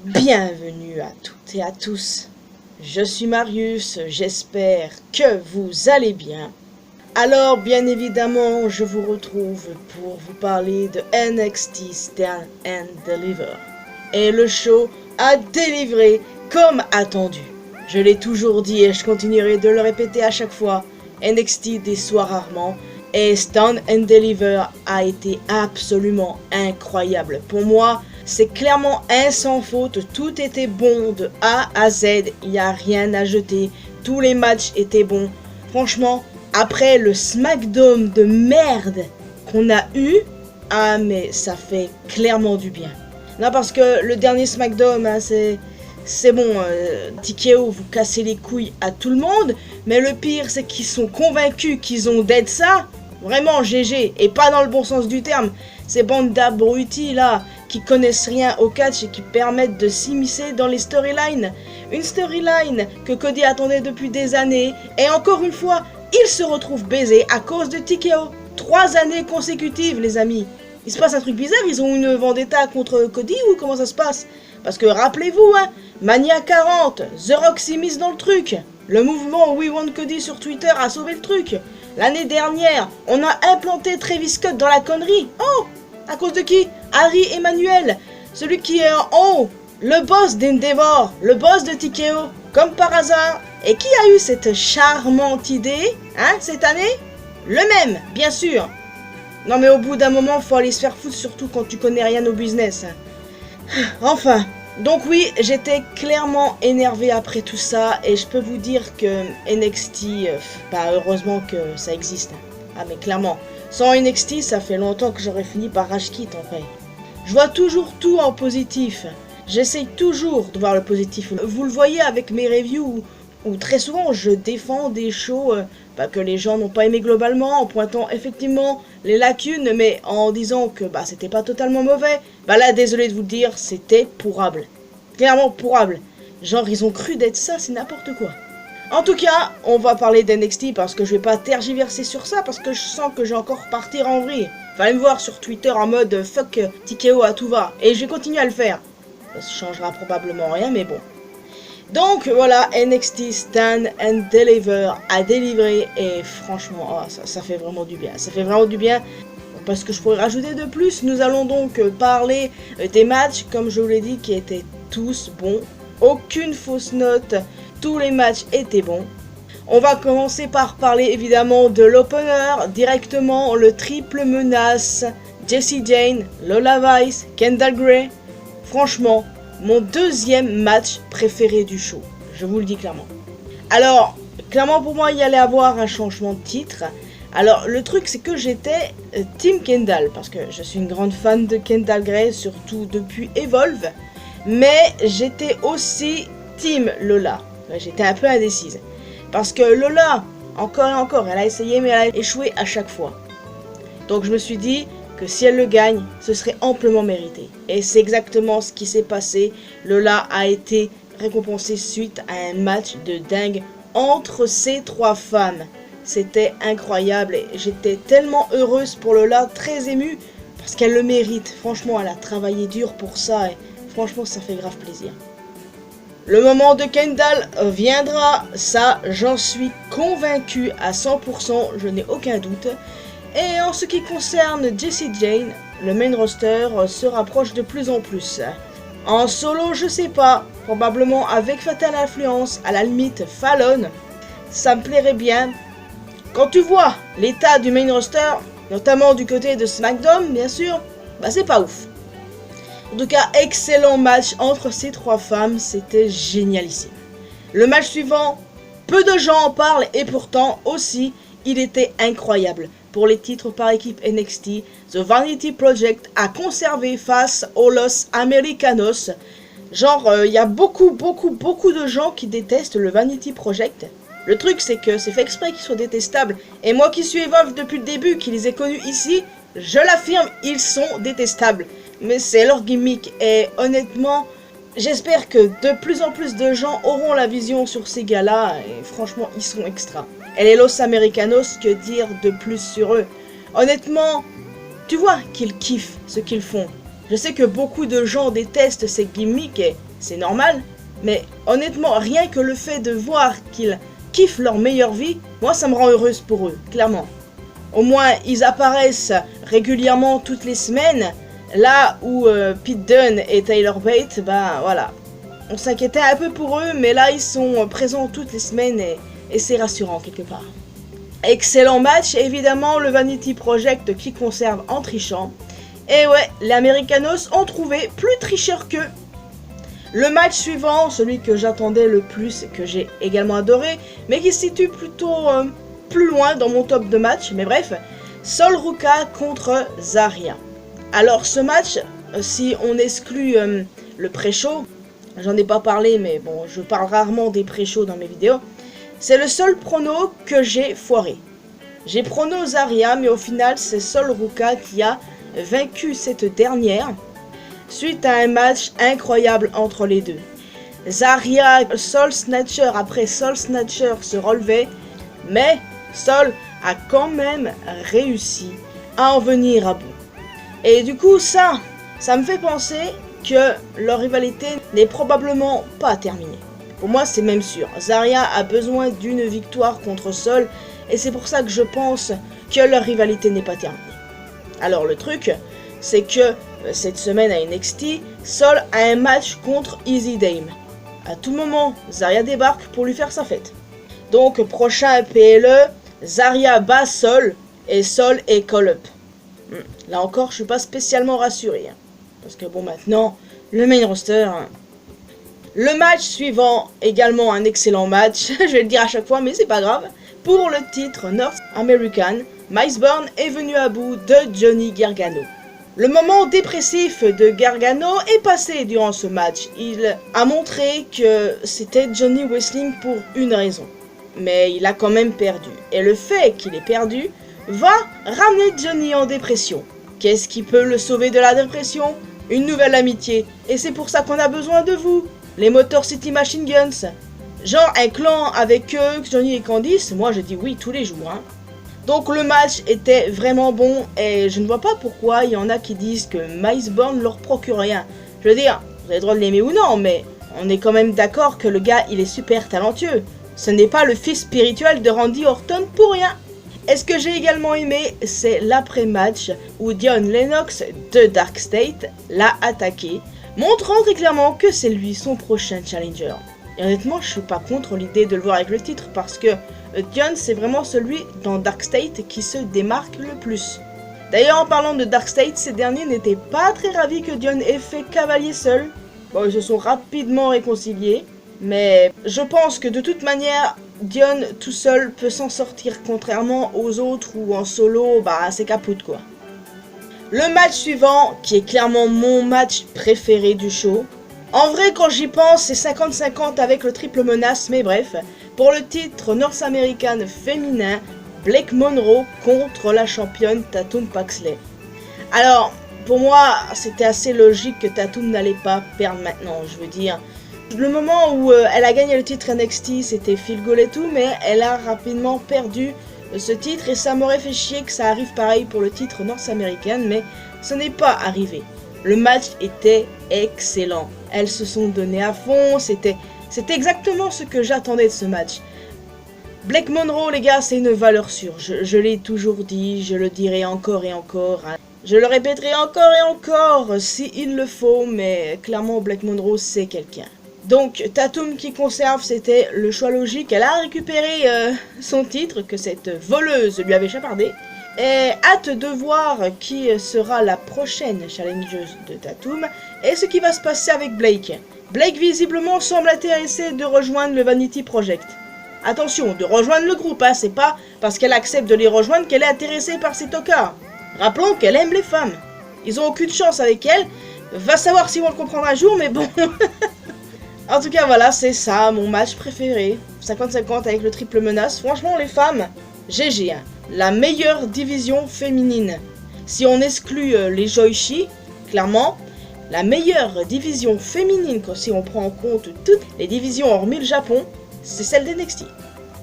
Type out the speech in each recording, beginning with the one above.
Bienvenue à toutes et à tous. Je suis Marius, j'espère que vous allez bien. Alors, bien évidemment, je vous retrouve pour vous parler de NXT Stand and Deliver. Et le show a délivré comme attendu. Je l'ai toujours dit et je continuerai de le répéter à chaque fois. NXT déçoit rarement et Stand and Deliver a été absolument incroyable. Pour moi, c'est clairement un sans faute, tout était bon de A à Z, il n'y a rien à jeter, tous les matchs étaient bons. Franchement, après le SmackDown de merde qu'on a eu, ah mais ça fait clairement du bien. Non, parce que le dernier SmackDown, hein, c'est bon, TKO, vous cassez les couilles à tout le monde, mais le pire c'est qu'ils sont convaincus qu'ils ont dead ça. Vraiment GG, et pas dans le bon sens du terme. Ces bandes d'abrutis là, qui connaissent rien au catch et qui permettent de s'immiscer dans les storylines. Une storyline que Cody attendait depuis des années, et encore une fois, il se retrouve baisé à cause de TKO. 3 années consécutives, les amis. Il se passe un truc bizarre, ils ont une vendetta contre Cody ou comment ça se passe? Parce que rappelez-vous, hein, Mania 40, The Rock s'est mise dans le truc. Le mouvement We Want Cody sur Twitter a sauvé le truc. L'année dernière, on a implanté Travis Scott dans la connerie. Oh! À cause de qui? Harry Emmanuel, celui qui est en haut, le boss d'Endeavor, le boss de TKO, comme par hasard. Et qui a eu cette charmante idée, hein, cette année? Le même, bien sûr. Non mais au bout d'un moment, faut aller se faire foutre, surtout quand tu connais rien au business. Enfin, donc oui, j'étais clairement énervé après tout ça, et je peux vous dire que NXT, heureusement que ça existe. Ah mais clairement, sans NXT, ça fait longtemps que j'aurais fini par rage quit en fait. Je vois toujours tout en positif. J'essaye toujours de voir le positif. Vous le voyez avec mes reviews où très souvent je défends des shows que les gens n'ont pas aimé globalement, en pointant effectivement les lacunes, mais en disant que c'était pas totalement mauvais. Là, désolé de vous le dire, c'était pourrable. Clairement pourrable. Genre, ils ont cru d'être ça, c'est n'importe quoi. En tout cas, on va parler d'NXT parce que je vais pas tergiverser sur ça, parce que je sens que je vais encore partir en vrille. Fallait me voir sur Twitter en mode fuck TKO à tout va, et je vais continuer à le faire. Ça changera probablement rien, mais bon. Donc voilà, NXT Stand and Deliver a délivré, et franchement, ça fait vraiment du bien. Ça fait vraiment du bien, parce que je pourrais rajouter de plus. Nous allons donc parler des matchs, comme je vous l'ai dit, qui étaient tous bons. Aucune fausse note, tous les matchs étaient bons. On va commencer par parler évidemment de l'opener, directement le triple menace, Jessie Jane, Lola Vice, Kendall Gray. Franchement, mon deuxième match préféré du show, je vous le dis clairement. Alors, clairement pour moi, il y allait avoir un changement de titre. Alors, le truc, c'est que j'étais Team Kendall, parce que je suis une grande fan de Kendall Gray, surtout depuis Evolve. Mais j'étais aussi Team Lola. J'étais un peu indécise. Parce que Lola, encore et encore, elle a essayé, mais elle a échoué à chaque fois. Donc je me suis dit que si elle le gagne, ce serait amplement mérité. Et c'est exactement ce qui s'est passé. Lola a été récompensée suite à un match de dingue entre ces 3 femmes. C'était incroyable et j'étais tellement heureuse pour Lola, très émue, parce qu'elle le mérite. Franchement, elle a travaillé dur pour ça et franchement, ça fait grave plaisir. Le moment de Kendall viendra, ça j'en suis convaincu à 100%, je n'ai aucun doute. Et en ce qui concerne Jessie Jane, le main roster se rapproche de plus en plus. En solo, je sais pas, probablement avec Fatal Influence, à la limite Fallon, ça me plairait bien. Quand tu vois l'état du main roster, notamment du côté de SmackDown bien sûr, c'est pas ouf. En tout cas, excellent match entre ces 3 femmes, c'était génialissime. Le match suivant, peu de gens en parlent et pourtant aussi, il était incroyable. Pour les titres par équipe NXT, The Vanity Project a conservé face aux Los Americanos. Genre, il y a beaucoup de gens qui détestent le Vanity Project. Le truc, c'est que c'est fait exprès qu'ils soient détestables. Et moi qui suis Evolve depuis le début, qui les ai connus ici, je l'affirme, ils sont détestables. Mais c'est leur gimmick et honnêtement, j'espère que de plus en plus de gens auront la vision sur ces gars-là et franchement, ils sont extra. Et les Los Americanos, que dire de plus sur eux? Honnêtement, tu vois qu'ils kiffent ce qu'ils font. Je sais que beaucoup de gens détestent ces gimmicks et c'est normal, mais honnêtement, rien que le fait de voir qu'ils kiffent leur meilleure vie, moi ça me rend heureuse pour eux, clairement. Au moins, ils apparaissent régulièrement toutes les semaines, là où Pete Dunne et Tyler Bate, bah voilà. On s'inquiétait un peu pour eux, mais là ils sont présents toutes les semaines et c'est rassurant quelque part. Excellent match, évidemment le Vanity Project qui conserve en trichant. Et ouais, les Americanos ont trouvé plus tricheurs qu'eux. Le match suivant, celui que j'attendais le plus, que j'ai également adoré, mais qui se situe plutôt plus loin dans mon top de match, mais bref, Sol Ruka contre Zarya. Alors ce match, si on exclut le pré-show, j'en ai pas parlé, mais bon, je parle rarement des pré-shows dans mes vidéos, c'est le seul prono que j'ai foiré. J'ai prono Zarya, mais au final, c'est Sol Ruka qui a vaincu cette dernière, suite à un match incroyable entre les deux. Zarya, Soul Snatcher après Soul Snatcher se relevait, mais Sol a quand même réussi à en venir à bout. Et du coup, ça me fait penser que leur rivalité n'est probablement pas terminée. Pour moi, c'est même sûr. Zarya a besoin d'une victoire contre Sol, et c'est pour ça que je pense que leur rivalité n'est pas terminée. Alors le truc, c'est que cette semaine à NXT, Sol a un match contre Easy Dame. À tout moment, Zarya débarque pour lui faire sa fête. Donc prochain PLE, Zarya bat Sol et Sol est call-up. Là encore, je suis pas spécialement rassuré. Parce que bon, maintenant, le main roster... Le match suivant, également un excellent match, je vais le dire à chaque fois, mais c'est pas grave. Pour le titre North American, Miles Borne est venu à bout de Johnny Gargano. Le moment dépressif de Gargano est passé durant ce match. Il a montré que c'était Johnny Wrestling pour une raison. Mais il a quand même perdu. Et le fait qu'il ait perdu va ramener Johnny en dépression. Qu'est-ce qui peut le sauver de la dépression? Une nouvelle amitié. Et c'est pour ça qu'on a besoin de vous, les Motor City Machine Guns. Genre un clan avec eux, Johnny et Candice, moi je dis oui tous les jours. Donc le match était vraiment bon et je ne vois pas pourquoi il y en a qui disent que Miles Borne leur procure rien. Je veux dire, vous avez le droit de l'aimer ou non, mais on est quand même d'accord que le gars il est super talentueux. Ce n'est pas le fils spirituel de Randy Orton pour rien. Et ce que j'ai également aimé, c'est l'après-match où Dion Lennox de Dark State l'a attaqué, montrant très clairement que c'est lui son prochain challenger. Et honnêtement, je suis pas contre l'idée de le voir avec le titre parce que Dion, c'est vraiment celui dans Dark State qui se démarque le plus. D'ailleurs, en parlant de Dark State, ces derniers n'étaient pas très ravis que Dion ait fait cavalier seul. Bon, ils se sont rapidement réconciliés, mais je pense que de toute manière, Dion tout seul peut s'en sortir contrairement aux autres où en solo, bah c'est capote quoi. Le match suivant, qui est clairement mon match préféré du show. En vrai, quand j'y pense, c'est 50-50 avec le triple menace, mais bref. Pour le titre North American féminin, Blake Monroe contre la championne Tatum Paxley. Alors, pour moi, c'était assez logique que Tatum n'allait pas perdre maintenant, je veux dire. Le moment où elle a gagné le titre NXT, c'était feel good et tout, mais elle a rapidement perdu ce titre et ça m'aurait fait chier que ça arrive pareil pour le titre North American, mais ce n'est pas arrivé. Le match était excellent. Elles se sont données à fond, c'était exactement ce que j'attendais de ce match. Blake Monroe, les gars, c'est une valeur sûre. Je l'ai toujours dit, je le dirai encore et encore. Je le répéterai encore et encore s'il le faut, mais clairement Blake Monroe, c'est quelqu'un. Donc Tatum qui conserve, c'était le choix logique. Elle a récupéré son titre que cette voleuse lui avait chapardé. Et hâte de voir qui sera la prochaine challengeuse de Tatum et ce qui va se passer avec Blake. Blake visiblement semble intéressée de rejoindre le Vanity Project. Attention, de rejoindre le groupe, hein, c'est pas parce qu'elle accepte de les rejoindre qu'elle est intéressée par ces tocards. Rappelons qu'elle aime les femmes. Ils ont aucune chance avec elle. Va savoir s'ils vont le comprendre un jour, mais bon. En tout cas, voilà, c'est ça, mon match préféré. 50-50 avec le triple menace. Franchement, les femmes, GG, hein. La meilleure division féminine. Si on exclut les Joishi, clairement, la meilleure division féminine, si on prend en compte toutes les divisions hormis le Japon, c'est celle d'NXT.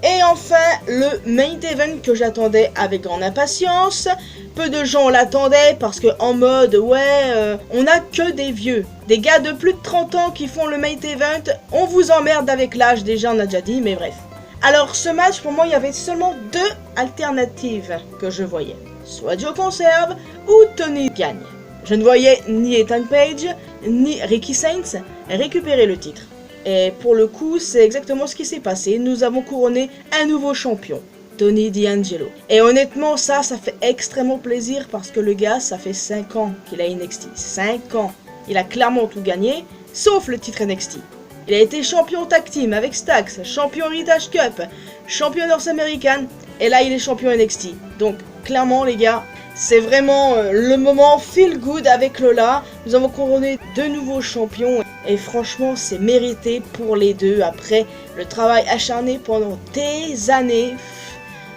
Et enfin, le main event que j'attendais avec grande impatience. Peu de gens l'attendaient parce que en mode, on a que des vieux. Des gars de plus de 30 ans qui font le main event. On vous emmerde avec l'âge, déjà on a déjà dit, mais bref. Alors ce match, pour moi, il y avait seulement 2 alternatives que je voyais. Soit Joe conserve ou Tony gagne. Je ne voyais ni Ethan Page, ni Ricky Saints récupérer le titre. Et pour le coup, c'est exactement ce qui s'est passé. Nous avons couronné un nouveau champion, Tony D'Angelo. Et honnêtement, ça fait extrêmement plaisir parce que le gars, ça fait 5 ans qu'il a NXT. 5 ans. Il a clairement tout gagné, sauf le titre NXT. Il a été champion tag team avec Stax, champion Heritage Cup, champion North American, et là il est champion NXT. Donc clairement les gars, c'est vraiment le moment feel good avec Lola. Nous avons couronné 2 nouveaux champions et franchement c'est mérité pour les deux après le travail acharné pendant des années.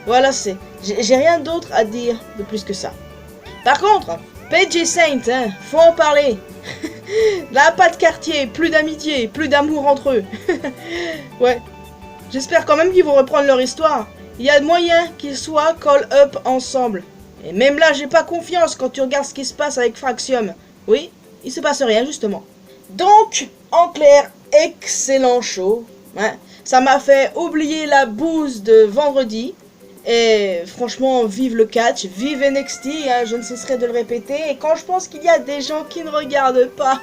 Voilà, j'ai rien d'autre à dire de plus que ça. Par contre, Page et Saint, faut en parler. Là, pas de quartier, plus d'amitié, plus d'amour entre eux. Ouais, j'espère quand même qu'ils vont reprendre leur histoire. Il y a moyen qu'ils soient call-up ensemble. Et même là, j'ai pas confiance quand tu regardes ce qui se passe avec Fraxium. Oui, il se passe rien justement. Donc, en clair, excellent show. Ça m'a fait oublier la bouse de vendredi. Et franchement, vive le catch, vive NXT, je ne cesserai de le répéter. Et quand je pense qu'il y a des gens qui ne regardent pas,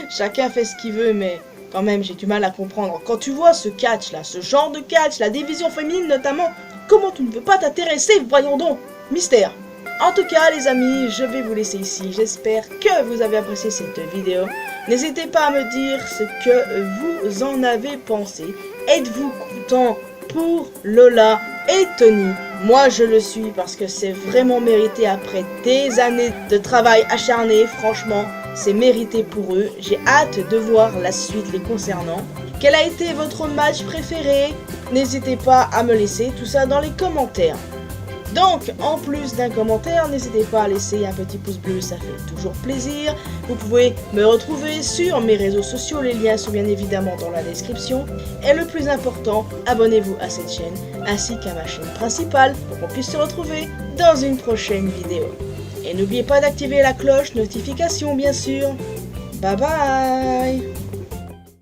chacun fait ce qu'il veut, mais quand même, j'ai du mal à comprendre. Quand tu vois ce catch là, ce genre de catch, la division féminine notamment, comment tu ne peux pas t'intéresser, voyons donc, mystère. En tout cas, les amis, je vais vous laisser ici. J'espère que vous avez apprécié cette vidéo. N'hésitez pas à me dire ce que vous en avez pensé. Êtes-vous content pour Lola et Tony? Moi je le suis parce que c'est vraiment mérité après des années de travail acharné. Franchement c'est mérité pour eux. J'ai hâte de voir la suite les concernant. Quel a été votre match préféré? N'hésitez pas à me laisser tout ça dans les commentaires. Donc, en plus d'un commentaire, n'hésitez pas à laisser un petit pouce bleu, ça fait toujours plaisir. Vous pouvez me retrouver sur mes réseaux sociaux, les liens sont bien évidemment dans la description. Et le plus important, abonnez-vous à cette chaîne, ainsi qu'à ma chaîne principale, pour qu'on puisse se retrouver dans une prochaine vidéo. Et n'oubliez pas d'activer la cloche notification, bien sûr. Bye bye!